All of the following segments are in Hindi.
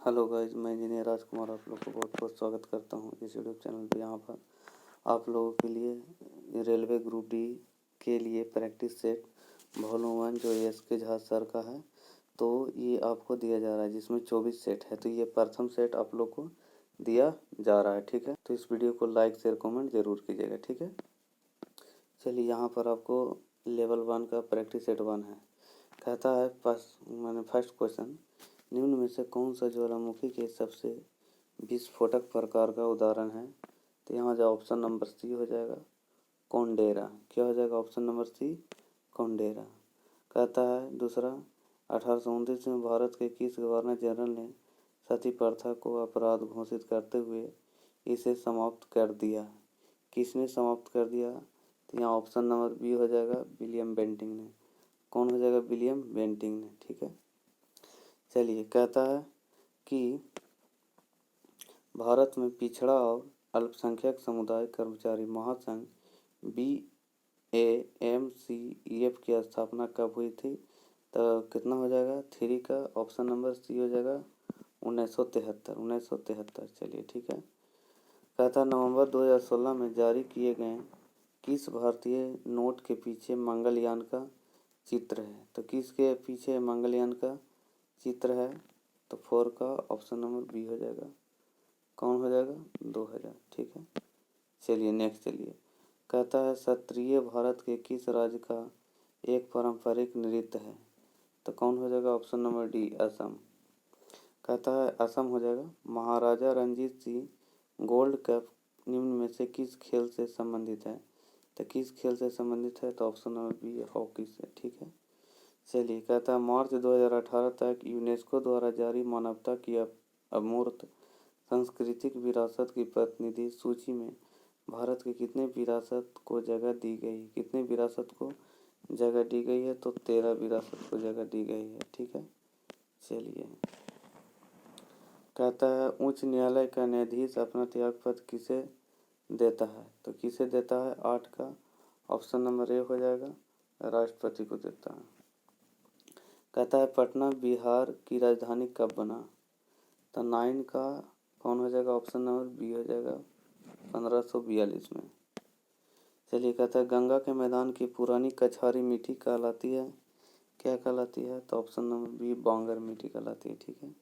हेलो गाइज, मैं इंजीनियर राजकुमार आप लोग को बहुत बहुत स्वागत करता हूं इस यूट्यूब चैनल पे। यहाँ पर आप लोगों के लिए रेलवे ग्रुप डी के लिए प्रैक्टिस सेट वॉल्यूम 1 जो एस.के. झा सर का है, तो ये आपको दिया जा रहा है, जिसमें 24 सेट है। तो ये प्रथम सेट आप लोग को दिया जा रहा है, ठीक है। तो इस वीडियो को लाइक शेयर कमेंट जरूर कीजिएगा, ठीक है। चलिए, यहाँ पर आपको लेवल 1 का प्रैक्टिस सेट 1 है। कहता है फर्स्ट क्वेश्चन, निम्न में से कौन सा ज्वालामुखी के सबसे विस्फोटक प्रकार का उदाहरण है। तो यहाँ जो ऑप्शन नंबर सी हो जाएगा कोंडेरा। क्या हो जाएगा ऑप्शन नंबर सी कोंडेरा। कहता है दूसरा, 1829 में भारत के किस गवर्नर जनरल ने सती प्रथा को अपराध घोषित करते हुए इसे समाप्त कर दिया। किसने समाप्त कर दिया। तो यहाँ ऑप्शन नंबर बी हो जाएगा विलियम बेंटिंक ने। कौन हो जाएगा विलियम बेंटिंक ने, ठीक है। चलिए, कहता है कि भारत में पिछड़ा और अल्पसंख्यक समुदाय कर्मचारी महासंघ BAMCEF की स्थापना कब हुई थी। तो कितना हो जाएगा 3 का ऑप्शन नंबर सी हो जाएगा 1973। चलिए, ठीक है। कहता नवंबर 2016 में जारी किए गए किस भारतीय नोट के पीछे मंगलयान का चित्र है। तो किसके पीछे मंगलयान का चित्र है। तो 4 का ऑप्शन नंबर बी हो जाएगा। कौन हो जाएगा 2000, ठीक है। चलिए नेक्स्ट, चलिए। कहता है क्षत्रिय भारत के किस राज्य का एक पारंपरिक नृत्य है। तो कौन हो जाएगा ऑप्शन नंबर डी असम। कहता है असम हो जाएगा। महाराजा रणजीत सिंह गोल्ड कप निम्न में से किस खेल से संबंधित है। तो किस खेल से संबंधित है। तो ऑप्शन नंबर बी हॉकी से, ठीक है। चलिए, कहता है मार्च 2018 तक यूनेस्को द्वारा जारी मानवता की अमूर्त सांस्कृतिक विरासत की प्रतिनिधि सूची में भारत के कितने विरासत को जगह दी गई। कितने विरासत को जगह दी गई है। तो 13 विरासत को जगह दी गई है, ठीक है। चलिए, कहता है उच्च न्यायालय का न्यायाधीश अपना त्यागपत्र किसे देता है। तो किसे देता है 8 का ऑप्शन नंबर ए हो जाएगा राष्ट्रपति को देता है। कहता है पटना बिहार की राजधानी कब बना। तो 9 का कौन हो जाएगा ऑप्शन नंबर बी हो जाएगा 1542 में। चलिए, कहता है गंगा के मैदान की पुरानी कछारी मिट्टी कहलाती है। क्या कहलाती है। तो ऑप्शन नंबर बी बांगर मिट्टी कहलाती है, ठीक है।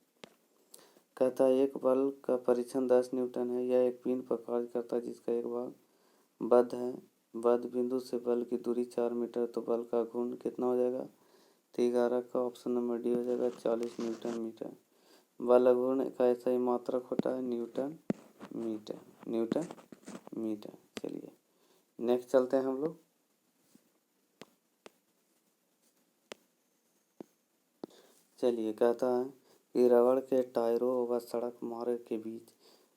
कहता है एक बल का परीक्षण 10 न्यूटन है। यह एक पिंड पर कार्य करता है जिसका एक भाग बद्ध है। बद्ध बिंदु से बल की दूरी 4 मीटर। तो बल का घूर्ण कितना हो जाएगा। तो 11 का ऑप्शन नंबर डी हो जाएगा 40 न्यूटन मीटर। बल घूर्ण का ऐसा ही मात्रक होता है न्यूटन मीटर। चलिए नेक्स्ट चलते हैं हम लोग। चलिए, कहता है कि रबड़ के टायरों व सड़क मार्ग के बीच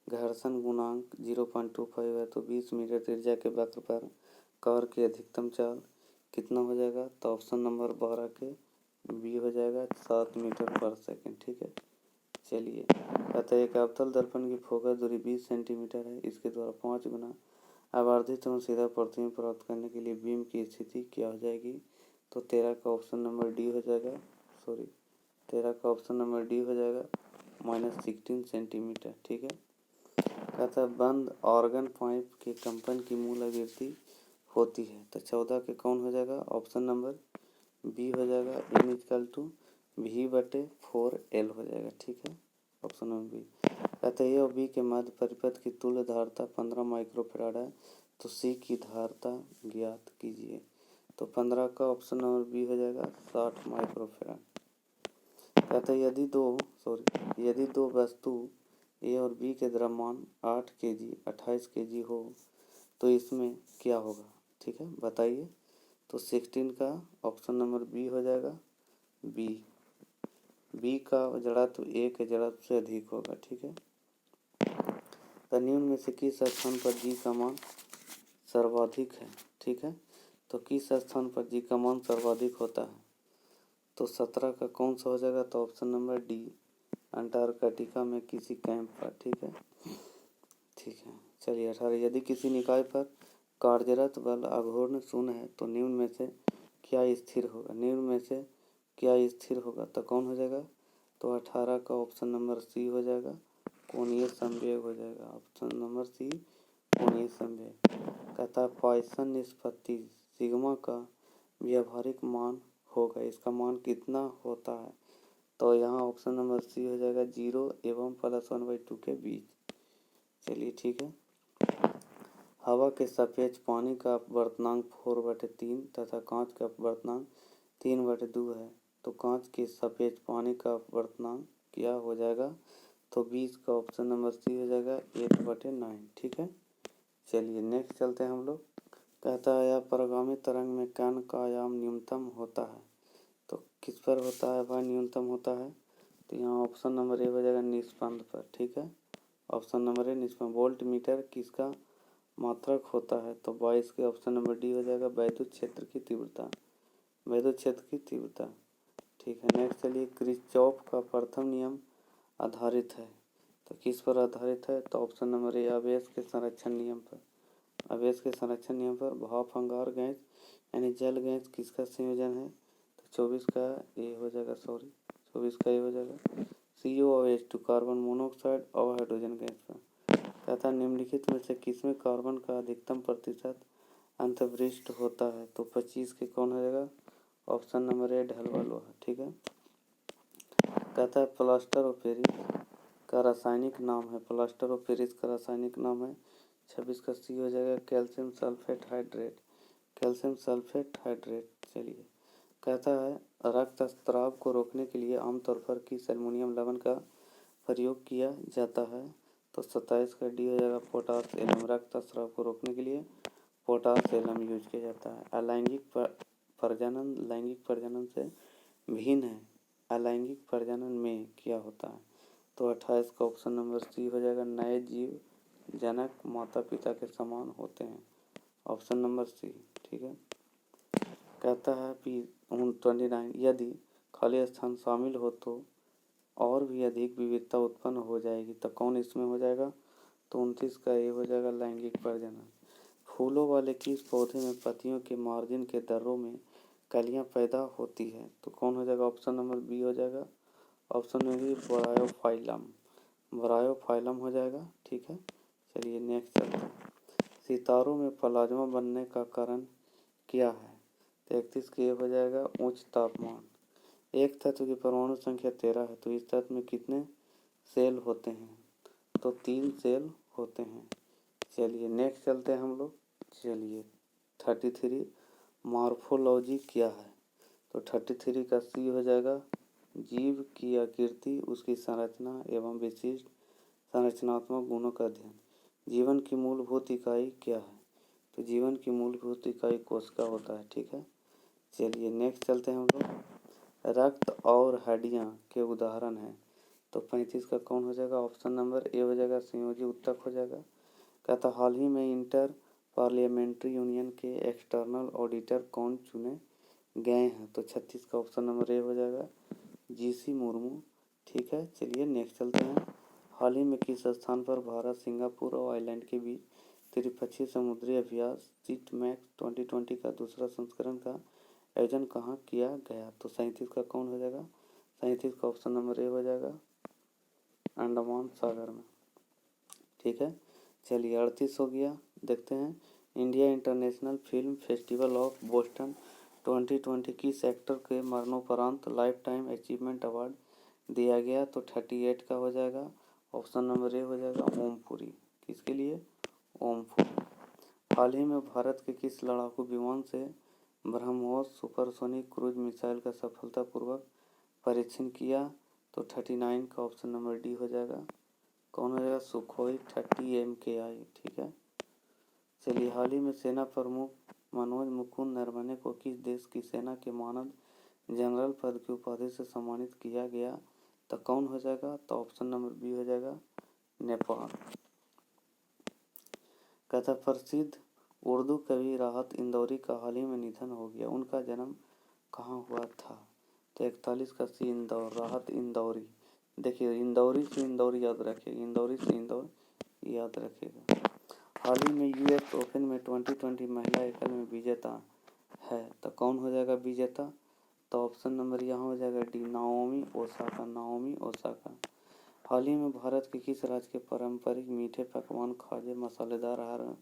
घर्षण गुणांक 0.25 है। तो 20 मीटर त्रिज्या के वक्र पर कार की अधिकतम चाल कितना हो जाएगा। तो ऑप्शन नंबर 12 के बी हो जाएगा 7 मीटर पर सेकंड, ठीक है। चलिए, कहता है एक अवतल दर्पण की फोकस दूरी 20 सेंटीमीटर है। इसके द्वारा 5 गुना आवर्धित एवं सीधा प्रतिबिंब प्राप्त करने के लिए बीम की स्थिति क्या हो जाएगी। तो 13 का ऑप्शन नंबर डी हो जाएगा 13 का ऑप्शन नंबर डी हो जाएगा -16 सेंटीमीटर, ठीक है। कहता है बंद ऑर्गन पाइप के कंपन की मूल आवृत्ति होती है। तो 14 के कौन हो जाएगा ऑप्शन नंबर बी हो जाएगा N V/4L हो जाएगा, ठीक है। Option number B. कहते हैं ए और बी के मध्य परिपथ की तुल्य धारता 15 माइक्रोफैराड है। तो सी की धारता ज्ञात कीजिए। तो 15 का ऑप्शन नंबर बी हो जाएगा 60 माइक्रोफैराड। कहते हैं यदि दो वस्तु ए और बी के द्रव्यमान 8 kg 28 kg हो तो इसमें क्या होगा, ठीक है, बताइए। तो 16 का ऑप्शन नंबर बी हो जाएगा बी का जड़त्व ए के जड़त्व से अधिक होगा, ठीक है। तो निम्न में से किस स्थान पर जी का मान सर्वाधिक है, ठीक है। तो किस स्थान पर जी का मान सर्वाधिक होता है। तो 17 का कौन सा हो जाएगा। तो ऑप्शन नंबर डी अंटार्कटिका में किसी कैंप पर, ठीक है। चलिए 18, यदि किसी निकाय पर कार्यरत बल अघूर्ण शून्य है तो निम्न में से क्या स्थिर होगा। तो कौन हो जाएगा। तो तो 18 का ऑप्शन नंबर सी हो जाएगा, कोणीय संवेग हो जाएगा। ऑप्शन नंबर सी कोणीय संवेग। कहता है पॉइसन निष्पत्ति सिग्मा का व्यावहारिक मान होगा, इसका मान कितना होता है? तो यहाँ ऑप्शन नंबर सी हो जाएगा 0 एवं +1/2 के बीच। चलिए ठीक है। हवा के सापेक्ष पानी का अपवर्तनांक 4/3 तथा कांच का अपवर्तनांक 3/2 है, तो कांच के सापेक्ष पानी का अपवर्तनांक क्या हो जाएगा? तो 20 का ऑप्शन नंबर सी हो जाएगा 8/9। ठीक है। चलिए नेक्स्ट चलते हैं हम लोग। कहता है यह परगामी तरंग में कण का आयाम न्यूनतम होता है, तो किस पर होता है वह न्यूनतम होता है? तो यहाँ ऑप्शन नंबर ए हो जाएगा निष्पन्द पर। ठीक है। ऑप्शन नंबर ए निष्पन्द। वोल्ट मीटर किसका मात्रक होता है? तो 22 के ऑप्शन नंबर डी हो जाएगा वैद्युत क्षेत्र की तीव्रता। वैद्युत क्षेत्र की तीव्रता। ठीक है। नेक्स्ट चलिए किरचॉफ का प्रथम नियम आधारित है, तो किस पर आधारित है? तो ऑप्शन नंबर ए आवेश के संरक्षण नियम पर। आवेश के संरक्षण नियम पर। भाप अंगार गैस यानी जल गैस किसका संयोजन है? तो 24 का ए हो जाएगा, 24 का ए हो जाएगा। CO2 कार्बन मोनोऑक्साइड और हाइड्रोजन गैस पर। कहता है निम्नलिखित में से किसमें कार्बन का अधिकतम प्रतिशत अंतर्वृष्ट होता है? तो 25 के कौन हो जाएगा? ऑप्शन नंबर ए ढलवा लोहा। ठीक है। कहता है प्लास्टर ऑफ पेरिस का रासायनिक नाम है, प्लास्टर ऑफ पेरिस का रासायनिक नाम है। 26 का सी हो जाएगा calcium sulphate hydrate. Calcium sulphate hydrate. चलिए कहता है रक्तस्राव को रोकने के लिए आमतौर पर किस एल्युमिनियम लवण का प्रयोग किया जाता है? तो 27 का डी हो जाएगा पोटास एलम। रक्तस्राव को रोकने के लिए पोटास एलम यूज किया जाता है। अलैंगिक प्रजनन लैंगिक प्रजनन से भिन्न है, अलैंगिक प्रजनन में क्या होता है? तो 28 का ऑप्शन नंबर सी हो जाएगा नए जीव जनक माता पिता के समान होते हैं। Option number C. ठीक है। कहता है 29 यदि खाली स्थान शामिल हो तो और भी अधिक विविधता उत्पन्न हो जाएगी, तो कौन इसमें हो जाएगा? तो 29 का ये हो जाएगा लैंगिक प्रजनन। फूलों वाले किस पौधे में पत्तियों के मार्जिन के दर्रों में कलियां पैदा होती है? तो कौन हो जाएगा? ऑप्शन नंबर बी हो जाएगा। ऑप्शन में भी ब्रायोफाइलम। ब्रायोफाइलम हो जाएगा। ठीक है। चलिए नेक्स्ट चलते हैं। सितारों में प्लाज्मा बनने का कारण क्या है? तो 31 के हो जाएगा उच्च तापमान। एक तत्व की परमाणु संख्या 13 है, तो इस तत्व में कितने सेल होते हैं? तो 3 सेल होते हैं। चलिए नेक्स्ट चलते हैं हम लोग। चलिए 33 मॉर्फोलॉजी क्या है? तो 33 का सी हो जाएगा जीव की आकृति, उसकी संरचना एवं विशिष्ट संरचनात्मक गुणों का अध्ययन। जीवन की मूलभूत इकाई क्या है? तो जीवन की मूलभूत इकाई कोशिका होता है। ठीक है। चलिए नेक्स्ट चलते हैं हम लोग। रक्त और हड्डियाँ के उदाहरण हैं, तो 35 का कौन हो जाएगा? ऑप्शन नंबर ए हो जाएगा संयोजी उत्तक हो जाएगा। कहता हाल ही में इंटर पार्लियामेंट्री यूनियन के एक्सटर्नल ऑडिटर कौन चुने गए हैं? तो 36 का ऑप्शन नंबर ए हो जाएगा GC मुर्मू। ठीक है। चलिए नेक्स्ट चलते हैं। हाल ही में किस स्थान पर भारत सिंगापुर और आइलैंड के बीच त्रिपक्षीय समुद्री अभ्यास सीटमैक्स 2020 का दूसरा संस्करण का आयोजन कहाँ किया गया? तो 37 का कौन हो जाएगा? 37 का ऑप्शन नंबर ए हो जाएगा अंडमान सागर में। ठीक है। चलिए 38 हो गया। देखते हैं India international film festival of Boston 2020 किस एक्टर के मरणोपरांत लाइफ टाइम अचीवमेंट अवार्ड दिया गया? तो 38 का हो जाएगा ऑप्शन नंबर ए हो जाएगा ओमपुरी। किसके लिए? ओमपुरी। हाल ही में भारत के किस लड़ाकू विमान से ब्रह्मोस सुपरसोनिक क्रूज मिसाइल का सफलतापूर्वक परीक्षण किया? तो 39 का ऑप्शन नंबर डी हो जाएगा। कौन हो जाएगा? Sukhoi 30 MKI। ठीक है। चलिए हाल ही में सेना प्रमुख मनोज मुकुंद नरवणे को किस देश की सेना के मानद जनरल पद की उपाधि से सम्मानित किया गया? तो कौन हो जाएगा? तो ऑप्शन नंबर बी हो जाएगा नेपाल। कहता प्रसिद्ध उर्दू कवि राहत इंदौरी का हाल ही में निधन हो गया, उनका जन्म कहाँ हुआ था? तो 41 का सी इंदौर। राहत इंदौरी। देखिए इंदौरी से इंदौर याद रखिएगा, इंदौरी से इंदौर याद रखिएगा। हाल ही में US ओपन में 2020 महिला एकल में विजेता है, तो कौन हो जाएगा विजेता? तो तो ऑप्शन नंबर यहाँ हो जाएगा D, Naomi Osaka, Naomi Osaka. हाल ही में भारत के किस राज्य के पारंपरिक मीठे पकवान खाजे, मसालेदार आहार,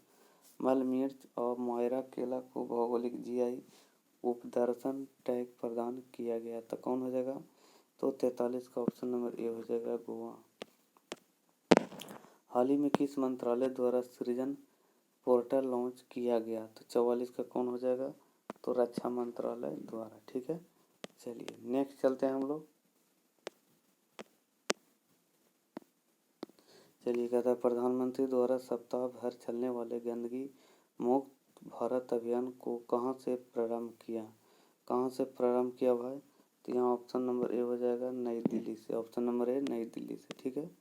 मल मिर्च और मोयरा केला को भौगोलिक जीआई उपदर्शन टैग प्रदान किया गया? तो कौन हो जाएगा? तो 43 का ऑप्शन नंबर ए हो जाएगा, गोवा। हाल ही में किस मंत्रालय द्वारा सृजन पोर्टल लॉन्च किया गया? तो 44 का कौन हो जाएगा? तो रक्षा मंत्रालय द्वारा। ठीक है, चलिए नेक्स्ट चलते हैं हम लोग। चलिए कहता है प्रधानमंत्री द्वारा सप्ताह भर चलने वाले गंदगी मुक्त भारत अभियान को कहाँ से प्रारंभ किया? कहाँ से प्रारंभ किया भाई? तो यहाँ ऑप्शन नंबर ए हो जाएगा, नई दिल्ली से। ऑप्शन नंबर ए, नई दिल्ली से। ठीक है,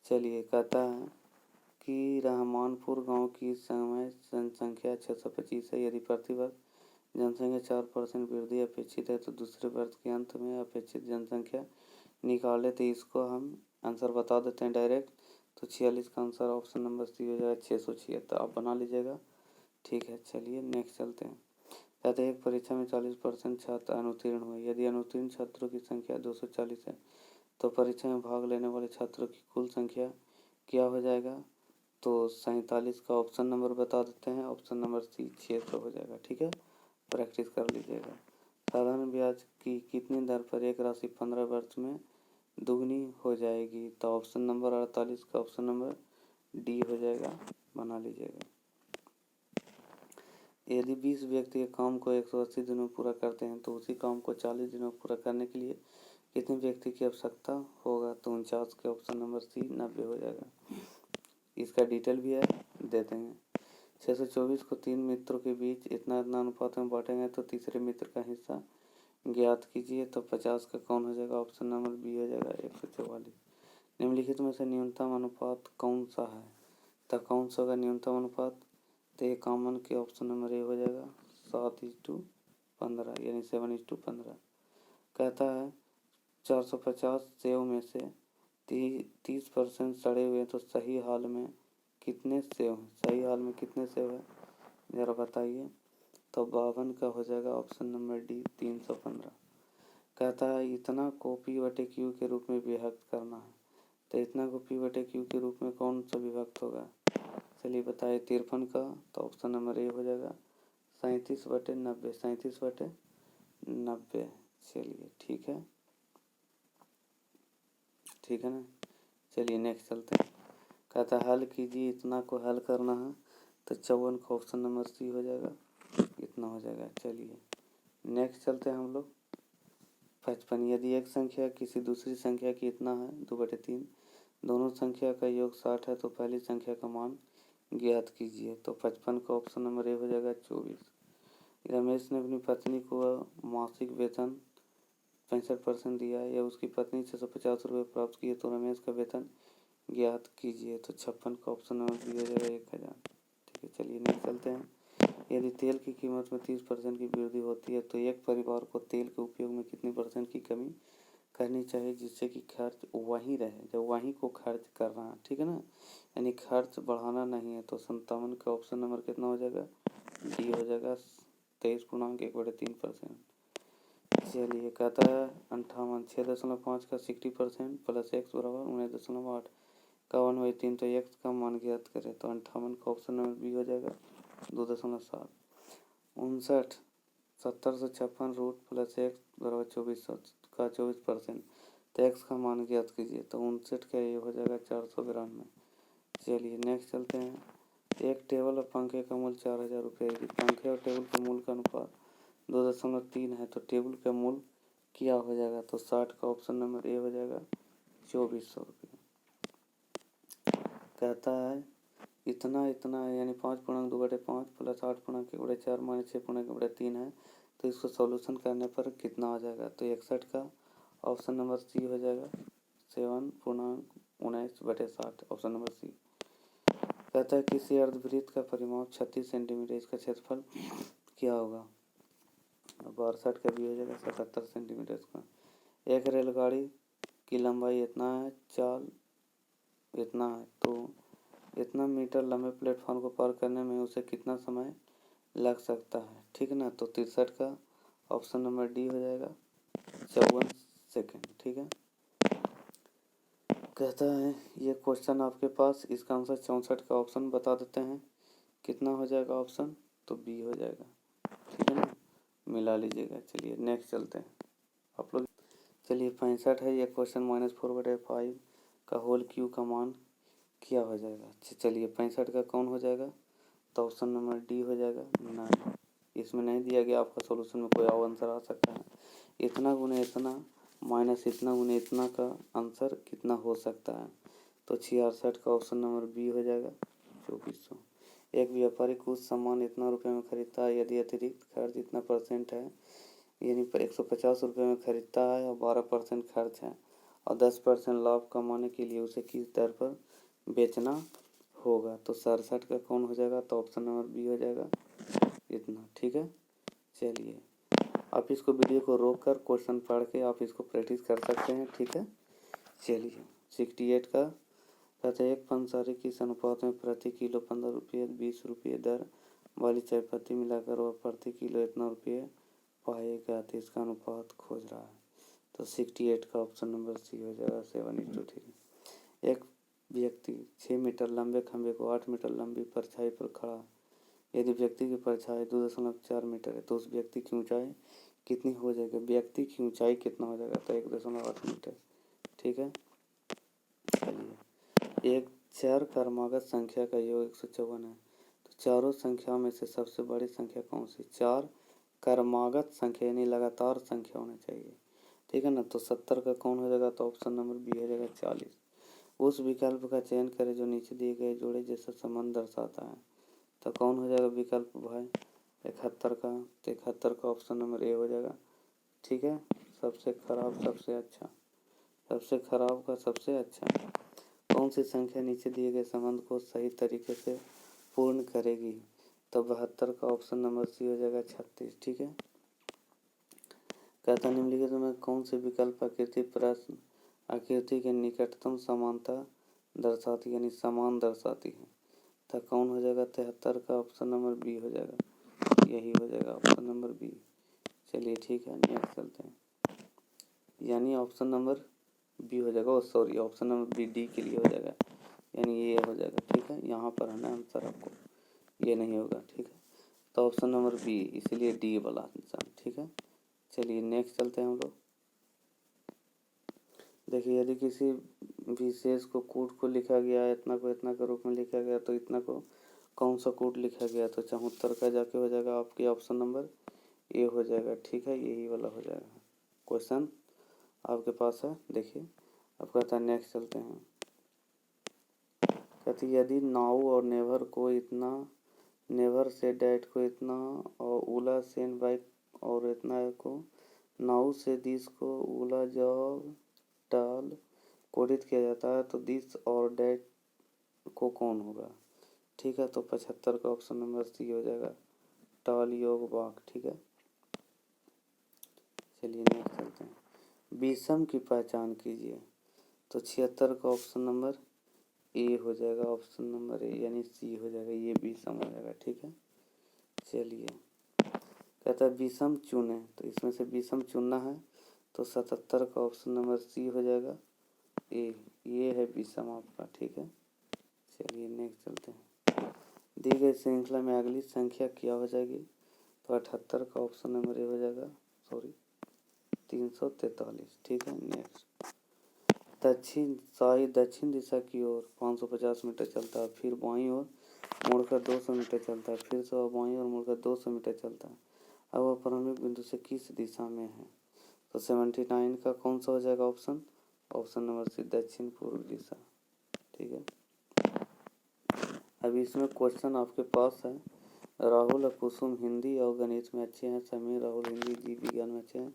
चलिए कहता है कि रहमानपुर गांव की समय जनसंख्या 625 है। यदि प्रतिवर्ष जनसंख्या 4% वृद्धि अपेक्षित है तो दूसरे वर्ष के अंत में अपेक्षित जनसंख्या निकाले। तो इसको हम आंसर बता देते हैं डायरेक्ट। तो 46 का आंसर ऑप्शन नंबर सी हो जाएगा, 676। आप बना लीजिएगा। ठीक है, चलिए नेक्स्ट चलते हैं। कहते हैं एक परीक्षा में 40% छात्र अनुत्तीर्ण हुए। यदि अनुत्तीर्ण छात्रों की संख्या 240 है तो परीक्षा में भाग लेने वाले छात्रों की कुल संख्या क्या हो जाएगा? तो 47 का ऑप्शन नंबर बता देते हैं। ऑप्शन नंबर सी 600 हो जाएगा। ठीक है, प्रैक्टिस कर लीजिएगा। साधारण ब्याज की कितनी दर पर एक राशि 15 वर्ष में दुगनी हो जाएगी? तो ऑप्शन नंबर 48 का ऑप्शन नंबर डी हो जाएगा, बना लीजिएगा। यदि 20 व्यक्ति एक काम को 180 दिनों में पूरा करते हैं तो उसी काम को 40 दिनों में पूरा करने के लिए कितने व्यक्ति की आवश्यकता होगा? तो 49 के ऑप्शन नंबर सी 90 हो जाएगा। इसका डिटेल भी है, दे देंगे। 624 को 3 मित्रों के बीच इतना अनुपात में बांटेंगे तो तीसरे मित्र का हिस्सा ज्ञात कीजिए। तो 50 का कौन हो जाएगा? ऑप्शन नंबर बी हो जाएगा, 144। निम्नलिखित में से न्यूनतम अनुपात कौन सा है? तो कौन सा होगा न्यूनतम अनुपात? तो ये कॉमन के ऑप्शन नंबर ए हो जाएगा, 7:15 यानी 7:15। कहता है 450 सेव में से 30% सड़े हुए, तो सही हाल में कितने सेव हैं? सही हाल में कितने सेव है ज़रा बताइए। तो 52 का हो जाएगा ऑप्शन नंबर डी, 315। कहता है इतना को पी बटे क्यू के रूप में विभक्त करना है। तो इतना को पी बटे क्यू के रूप में कौन सा विभक्त होगा? चलिए बताइए। 53 का तो ऑप्शन नंबर ए हो जाएगा, 37/90। 37/90। चलिए ठीक है, ठीक है ना। चलिए नेक्स्ट चलते हैं। कहता है हल कीजिए, इतना को हल करना है। तो 54 का ऑप्शन नंबर सी हो जाएगा, इतना हो जाएगा। चलिए नेक्स्ट चलते हैं हम लोग। 55 यदि एक संख्या किसी दूसरी संख्या की इतना है 2/3, दोनों संख्या का योग 60 है तो पहली संख्या का मान ज्ञात कीजिए। तो 55 का ऑप्शन नंबर ए हो जाएगा, 24। रमेश ने अपनी पत्नी को मासिक वेतन 65% दिया या उसकी पत्नी 650 रुपये प्राप्त किए तो रमेश का वेतन ज्ञात कीजिए। तो 56 का ऑप्शन नंबर बी हो जाएगा, 1000। ठीक है, चलिए नेक्स्ट चलते हैं। यदि तेल की कीमत में 30% की वृद्धि होती है तो एक परिवार को तेल के उपयोग में कितनी % की कमी करनी चाहिए जिससे कि खर्च वहीं रहे, जब वहीं को खर्च करना है। ठीक है ना, यानी खर्च बढ़ाना नहीं है। तो 57 का ऑप्शन नंबर कितना हो जाएगा? डी हो जाएगा, 23.1/3%। चलिए कहता है 58 6.5 का 60% प्लस एक्स बराबर 19.8 का 1/3, तो एक्स का मान ज्ञात करें। तो 58 का ऑप्शन नंबर बी हो जाएगा, 2.7। 59 70 से 56 रूट प्लस एक्स बराबर 24 का 24%, तो एक्स का मान ज्ञात कीजिए। तो 59 का ये हो जाएगा 492। चलिए नेक्स्ट चलते हैं। एक टेबल और पंखे का मूल्य 4000 रुपये। यदि पंखे और टेबल के मूल्य का अनुपात 2.3 है तो टेबल का मूल्य क्या हो जाएगा? तो 60 का ऑप्शन नंबर ए हो जाएगा, 2400 रुपये। कहता है इतना इतना यानी 5.2/5 प्लस 8.1/4 माइनस 6.1/3 है तो इसको सॉल्यूशन करने पर कितना हो जाएगा? तो 61 का ऑप्शन नंबर सी हो जाएगा, 7.19/60। Option number C. कहता है किसी अर्धवृत्त का परिमाप 36 सेंटीमीटर, इसका क्षेत्रफल क्या होगा? 62 का भी हो जाएगा 77 सेंटीमीटर का। एक रेलगाड़ी की लंबाई इतना है, चाल इतना है, तो इतना मीटर लंबे प्लेटफॉर्म को पार करने में उसे कितना समय लग सकता है? ठीक ना। तो 63 का ऑप्शन नंबर डी हो जाएगा 54 सेकेंड। ठीक है, कहता है ये क्वेश्चन आपके पास, इसका आंसर 64 का ऑप्शन बता देते हैं कितना हो जाएगा ऑप्शन, तो बी हो जाएगा। ठीक है ना, मिला लीजिएगा। चलिए नेक्स्ट चलते हैं आप लोग। चलिए 65 है ये क्वेश्चन, -4/5 का होल क्यू का मान क्या हो जाएगा। चलिए 65 का कौन हो जाएगा, तो ऑप्शन नंबर डी हो जाएगा 9। इसमें नहीं दिया गया आपका सॉल्यूशन में कोई और आंसर आ सकता है। इतना गुने इतना माइनस इतना गुने इतना का आंसर कितना हो सकता है, तो 66 का ऑप्शन नंबर बी हो जाएगा 2400। एक व्यापारी कुछ सामान इतना रुपए में खरीदता है, यदि अतिरिक्त खर्च इतना % है, यानी 150 रुपये में खरीदता है और 12% खर्च है और 10% लाभ कमाने के लिए उसे किस दर पर बेचना होगा, तो 67 का कौन हो जाएगा, तो ऑप्शन नंबर बी हो जाएगा इतना। ठीक है, चलिए आप इसको वीडियो को रोक कर क्वेश्चन पढ़ के आप इसको प्रैक्टिस कर सकते हैं। ठीक है, चलिए 68 का कहते हैं एक पंसारी किस अनुपात में प्रति किलो 15 रुपये 20 रुपये दर वाली चाय पत्ती मिलाकर वह प्रति किलो इतना रुपये पाएगा, तो इसका अनुपात खोज रहा है। तो 68 का ऑप्शन नंबर सी हो जाएगा 7:3। एक व्यक्ति 6 मीटर लंबे खंभे को 8 मीटर लंबी परछाई पर खड़ा, यदि व्यक्ति की परछाई 2.4 मीटर है तो उस व्यक्ति की ऊंचाई कितनी हो जाएगी, व्यक्ति की ऊंचाई कितना हो जाएगा, तो 1.8 मीटर। ठीक है, चलिए एक चार क्रमागत संख्या का योग 154 है, तो चारों संख्याओं में से सबसे बड़ी संख्या कौन सी, चार क्रमागत संख्या यानी लगातार संख्या होनी चाहिए। ठीक है ना, तो 70 का कौन हो जाएगा, तो ऑप्शन नंबर बी हो जाएगा 40। उस विकल्प का चयन करें जो नीचे दिए गए जोड़े जैसा संबंध दर्शाता है, तो कौन हो जाएगा विकल्प भाई 71 का, तो 71 का ऑप्शन नंबर ए हो जाएगा। ठीक है, सबसे खराब सबसे अच्छा, सबसे खराब का सबसे अच्छा, कौन सी संख्या नीचे दिए गए संबंध को सही तरीके से पूर्ण करेगी, तो 72 का ऑप्शन नंबर सी हो जाएगा 36। ठीक है, कहता निम्नलिखित में कौन से विकल्प आकृति प्रश्न आकृति के निकटतम समानता दर्शाती यानी समान दर्शाती है, तो कौन हो जाएगा 73 का ऑप्शन नंबर बी हो जाएगा, यही हो जाएगा ऑप्शन नंबर बी। चलिए ठीक है, नेक्स्ट चलते हैं, यानी ऑप्शन नंबर बी हो जाएगा, sorry option number B D के लिए हो जाएगा, यानी ये हो जाएगा। ठीक है, यहाँ पर है ना आंसर, आपको ये नहीं होगा। ठीक है, तो ऑप्शन नंबर बी, इसीलिए डी वाला आंसर। ठीक है, चलिए नेक्स्ट चलते हैं हम लोग। देखिए यदि किसी विशेष को कूट को लिखा गया है, इतना को इतना के रूप में लिखा गया, तो इतना को कौन सा कूट लिखा गया, तो 74 का जाके हो जाएगा आपके ऑप्शन नंबर ए हो जाएगा। ठीक है, यही वाला हो जाएगा क्वेश्चन आपके पास है। देखिए अब कहता है नेक्स्ट चलते हैं, कहती यदि नाउ और नेवर को इतना, नेवर से डैट को इतना और उला से बाइक और इतना को नाउ से दिस को उला जॉब टाल कोडित किया जाता है, तो दिस और डैट को कौन होगा। ठीक है, तो 75 का ऑप्शन नंबर सी हो जाएगा टाल योग वाक। ठीक है, चलिए नेक्स्ट चलते हैं, विषम की पहचान कीजिए, तो 76 का ऑप्शन नंबर ए हो जाएगा, ऑप्शन नंबर ए यानी सी हो जाएगा, ये विषम हो जाएगा। ठीक है, चलिए कहता है विषम चुने, तो इसमें से विषम चुनना है, तो 77 का ऑप्शन नंबर सी हो जाएगा ए, ये है विषम आपका। ठीक है, चलिए नेक्स्ट चलते हैं, दी गई श्रृंखला में अगली संख्या क्या हो जाएगी, तो 78 का ऑप्शन नंबर ए हो जाएगा, सॉरी 343। ठीक है, नेक्स्ट दक्षिण दिशा की ओर 550 मीटर चलता है, फिर बाईं ओर मुड़कर 200 मीटर चलता है, फिर से वह बाईं ओर मुड़कर 200 मीटर चलता है। अब वह प्रारंभिक बिंदु से किस दिशा में है, तो 79 का कौन सा हो जाएगा ऑप्शन, ऑप्शन नंबर सी दक्षिण पूर्व दिशा। ठीक है, अब इसमें क्वेश्चन आपके पास है, राहुल और कुसुम हिंदी और गणित में अच्छे हैं, समीर राहुल हिंदी जीव विज्ञान में अच्छे हैं,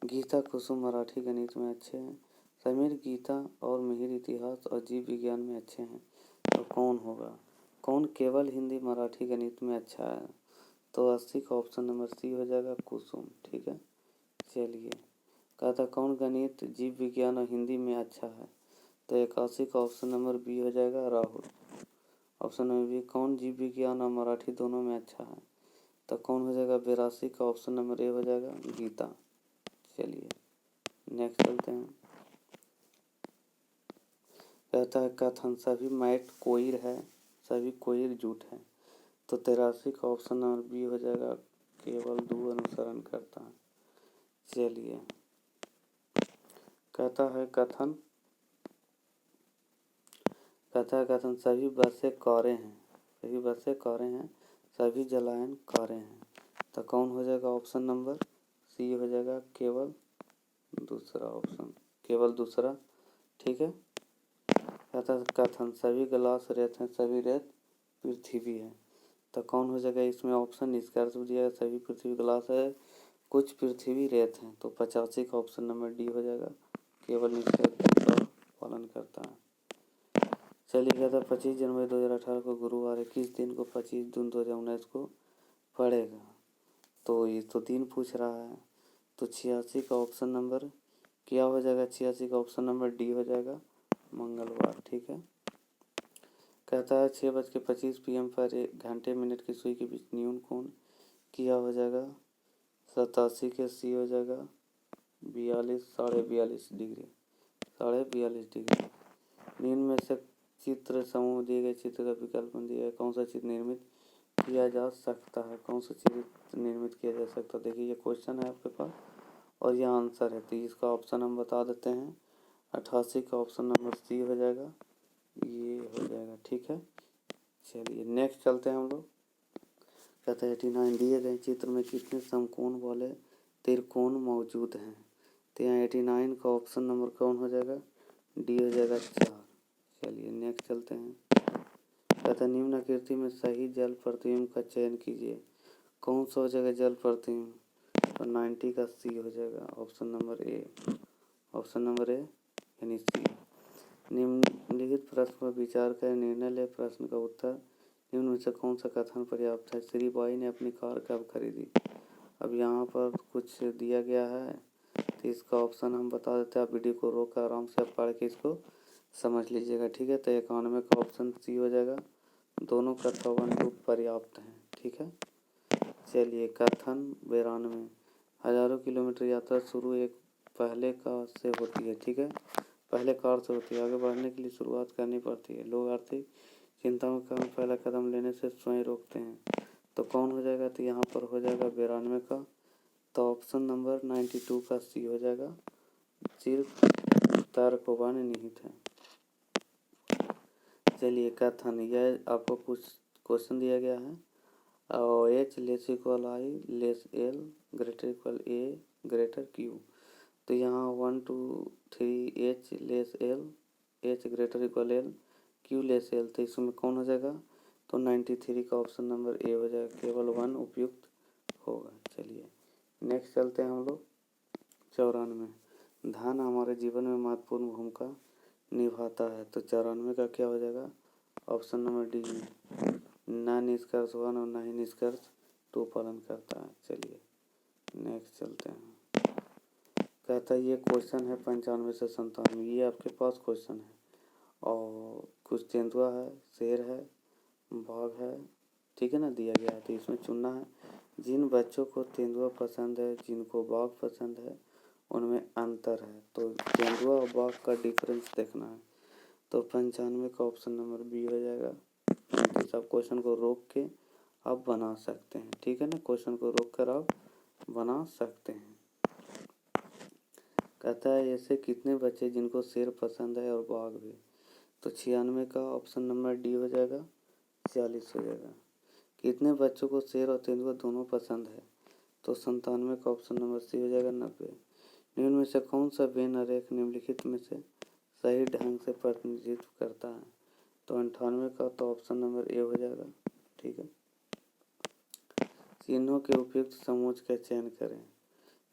गीता कुसुम मराठी गणित में अच्छे हैं, समीर गीता और मिहिर इतिहास और जीव विज्ञान में अच्छे हैं, तो कौन होगा, कौन केवल हिंदी मराठी गणित में अच्छा है, तो 80 का ऑप्शन नंबर सी हो जाएगा कुसुम। ठीक है, चलिए कहता कौन गणित जीव विज्ञान और हिंदी में अच्छा है, तो 81 का ऑप्शन नंबर बी हो जाएगा राहुल। ऑप्शन नंबर बी कौन जीव विज्ञान और मराठी दोनों में अच्छा है, तो कौन हो जाएगा 82 का ऑप्शन नंबर ए हो जाएगा गीता। चलिए नेक्स्ट चलते हैं। कहता है कथन सभी मैट कोईल है, सभी कोईल झूठ है। तो 83 का ऑप्शन नंबर बी हो जाएगा केवल दो अनुसरण करता है। चलिए कहता है कथन सभी बसें कौरे हैं, सभी बसें कौरे हैं, सभी जलायन कौरे हैं। तो कौन हो जाएगा ऑप्शन नंबर सी हो जाएगा केवल दूसरा ऑप्शन, केवल दूसरा। ठीक है। कहता है कथन सभी गिलास रेत हैं, सभी रेत पृथ्वी है। तो कौन हो जाएगा इसमें ऑप्शन निष्कर्ष दिया सभी पृथ्वी गिलास है, कुछ पृथ्वी रेत हैं। तो 85 का ऑप्शन नंबर डी हो जाएगा केवल निष्कर्ष का पालन करता है। चलिए कहता 25 जनवरी 2018 को गुरुवार है, किस दिन को 25 जून 2019 को पड़ेगा। तो ये तो दिन पूछ रहा है, तो 86 का ऑप्शन नंबर क्या हो जाएगा, 86 का ऑप्शन नंबर डी हो जाएगा मंगलवार। ठीक है। कहता है 6:25 PM पर 1 घंटे मिनट की सुई के बीच न्यून कोण क्या हो जाएगा 87 के सी हो जाएगा 42 डिग्री 42 डिग्री। निम्न में से चित्र समूह दिए गए चित्र का विकल्प दिया है, कौन सा चित्र निर्मित किया जा सकता है, कौन सा चित्र निर्मित किया जा सकता है। देखिए ये क्वेश्चन है आपके पास और यह आंसर है, तो इसका ऑप्शन हम बता देते हैं 88 का ऑप्शन नंबर सी हो जाएगा, ये हो जाएगा। ठीक है। चलिए नेक्स्ट चलते हैं हम लोग। कहते हैं 89 दिए गए चित्र में कितने समकोण वाले त्रिकोण मौजूद हैं। तो यहाँ 89 का ऑप्शन नंबर कौन हो जाएगा, डी हो जाएगा 4। चलिए नेक्स्ट चलते हैं। कहता है निम्न आकृति में सही जल प्रतिबिंब का चयन कीजिए, कौन सा हो जाएगा जल प्रतिबिंब। तो 90 का सी हो जाएगा ऑप्शन नंबर ए, ऑप्शन नंबर ए यानी सी। निम्नलिखित प्रश्न पर विचार कर निर्णय ले, प्रश्न का उत्तर निम्न में से कौन सा कथन पर्याप्त है। श्री बाई ने अपनी कार कब खरीदी। अब यहाँ पर कुछ दिया गया है, तो इसका ऑप्शन हम बता देते हैं, आप वीडियो को रोक कर आराम से आप पढ़ के इसको समझ लीजिएगा। ठीक है। तो 91 का ऑप्शन सी हो जाएगा, दोनों कथन रूप पर्याप्त हैं। ठीक है। चलिए कथन 92 हजारों किलोमीटर यात्रा शुरू एक पहले कार से होती है। ठीक है। पहले कार से होती है, आगे बढ़ने के लिए शुरुआत करनी पड़ती है, लोग आर्थिक चिंता में पहला कदम लेने से स्वयं रोकते हैं। तो कौन हो जाएगा, तो यहाँ पर हो जाएगा 92 का, तो ऑप्शन नंबर 92 का सी हो जाएगा, सिर्फ तर्कवान निहित है। चलिए कथन यह आपको कुछ क्वेश्चन दिया गया है, और एच लेस इक्वल आई लेस एल ग्रेटर इक्वल ए ग्रेटर क्यू। तो यहाँ 1 2 3 H less L, H greater equal L, Q less L. तो इसमें कौन हो जाएगा, तो 93 का ऑप्शन नंबर ए हो जाएगा, केवल 1 उपयुक्त होगा। चलिए नेक्स्ट चलते हैं हम लोग। 94 धन हमारे जीवन में महत्वपूर्ण भूमिका निभाता है। तो 94 का क्या हो जाएगा, ऑप्शन नंबर डी, न निष्कर्ष 1 और न ही निष्कर्ष 2 पालन करता है। चलिए नेक्स्ट चलते हैं। कहता है ये क्वेश्चन है 95 से 97, ये आपके पास क्वेश्चन है, और कुछ तेंदुआ है, शेर है, बाघ है, ठीक है ना, दिया गया है। तो इसमें चुनना है, जिन बच्चों को तेंदुआ पसंद है, जिनको बाघ पसंद है, उनमें अंतर है। तो तेंदुआ और बाघ का डिफरेंस देखना है। तो 95 का ऑप्शन नंबर बी हो जाएगा। सब क्वेश्चन को रोक के आप बना सकते हैं। ठीक है ना, क्वेश्चन को रोक कर आप बना सकते हैं। कहता है ऐसे कितने बच्चे जिनको शेर पसंद है और बाघ भी। तो 96 का ऑप्शन नंबर डी हो जाएगा, 40 हो जाएगा। कितने बच्चों को शेर और तेंदुआ दोनों पसंद है। तो 97 का ऑप्शन नंबर सी हो जाएगा, 90। निम्न में से कौन सा व्यंजक निम्नलिखित में से सही ढंग से प्रतिनिधित्व करता है। तो 98 का तो ऑप्शन नंबर ए हो जाएगा। ठीक है। चिन्हों के उपयुक्त समूह का चयन करें।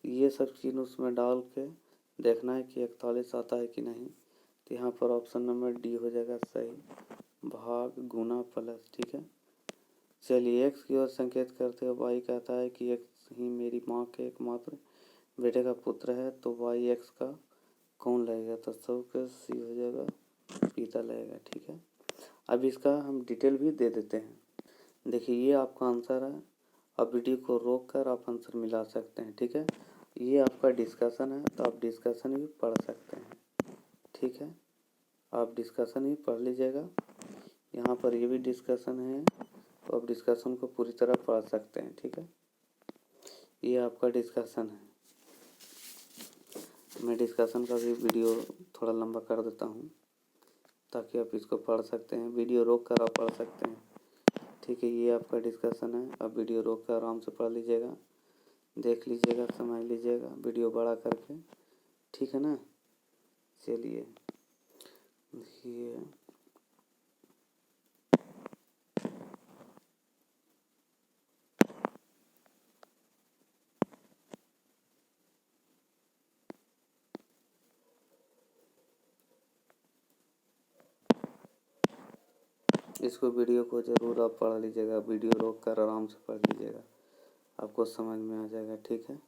ये सब चिन्ह उसमें डाल के देखना है कि 41 आता है कि नहीं। तो यहाँ पर ऑप्शन नंबर डी हो जाएगा सही, भाग गुना प्लस। ठीक है। चलिए एक्स की ओर संकेत करते हुए वाई कहता है कि एक्स ही मेरी माँ के एकमात्र बेटे का पुत्र है। तो वाई एक्स का कौन लगेगा, तो सब का सी हो जाएगा, पिता लगेगा। ठीक है। अब इसका हम डिटेल भी दे देते हैं। देखिए ये आपका आंसर है, अब वीडियो को रोक कर आप आंसर मिला सकते हैं। ठीक है, ये आपका डिस्कशन है, तो आप डिस्कशन भी पढ़ सकते हैं। ठीक है, आप डिस्कशन भी पढ़ लीजिएगा। यहाँ पर ये भी डिस्कशन है, तो आप डिस्कशन को पूरी तरह पढ़ सकते हैं। ठीक है, ये आपका डिस्कशन है। मैं डिस्कशन का भी वीडियो थोड़ा लंबा कर देता हूँ ताकि आप इसको पढ़ सकते हैं। वीडियो रोक कर आप पढ़ सकते हैं। ठीक है, ये आपका डिस्कशन है। आप वीडियो रोक कर आराम से पढ़ लीजिएगा, देख लीजिएगा, समझ लीजिएगा वीडियो बड़ा करके। ठीक है ना। चलिए देखिए, इसको वीडियो को ज़रूर आप पढ़ लीजिएगा, वीडियो रोक कर आराम से पढ़ लीजिएगा, आपको समझ में आ जाएगा। ठीक है,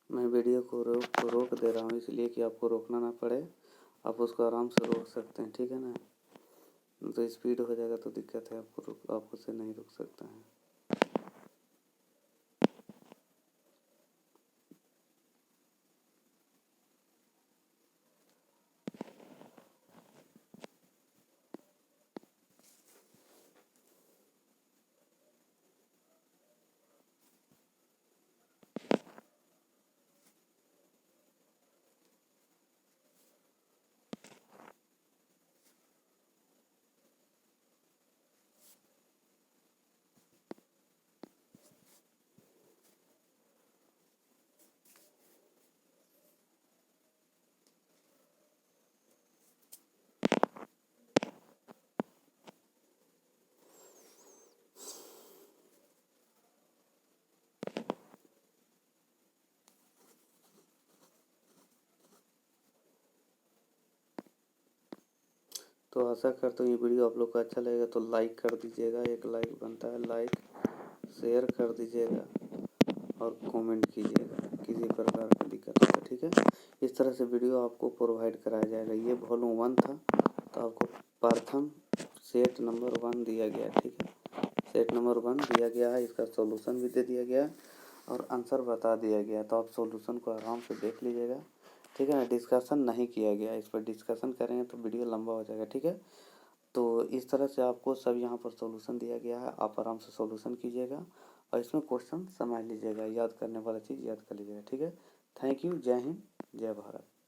मैं वीडियो को रोक दे रहा हूँ इसलिए कि आपको रोकना ना पड़े, आप उसको आराम से रोक सकते हैं। ठीक है ना, तो स्पीड हो जाएगा तो दिक्कत है, आप उसे नहीं रोक सकते हैं। तो आशा करता हूँ ये वीडियो आप लोग को अच्छा लगेगा, तो लाइक कर दीजिएगा, एक लाइक बनता है, लाइक शेयर कर दीजिएगा और कमेंट कीजिएगा किसी प्रकार की दिक्कत हो। ठीक है, इस तरह से वीडियो आपको प्रोवाइड कराया जाएगा। ये वॉल्यूम 1 था, तो आपको प्रथम सेट नंबर 1 दिया गया। ठीक है, सेट नंबर 1 दिया गया है, इसका सॉल्यूशन भी दे दिया गया और आंसर बता दिया गया, तो आप सॉल्यूशन को आराम से देख लीजिएगा। ठीक है ना, डिस्कशन नहीं किया गया, इस पर डिस्कशन करेंगे तो वीडियो लंबा हो जाएगा। ठीक है, तो इस तरह से आपको सब यहाँ पर सॉल्यूशन दिया गया है, आप आराम से सॉल्यूशन कीजिएगा और इसमें क्वेश्चन समझ लीजिएगा, याद करने वाला चीज़ याद कर लीजिएगा। ठीक है, थैंक यू, जय हिंद, जय भारत।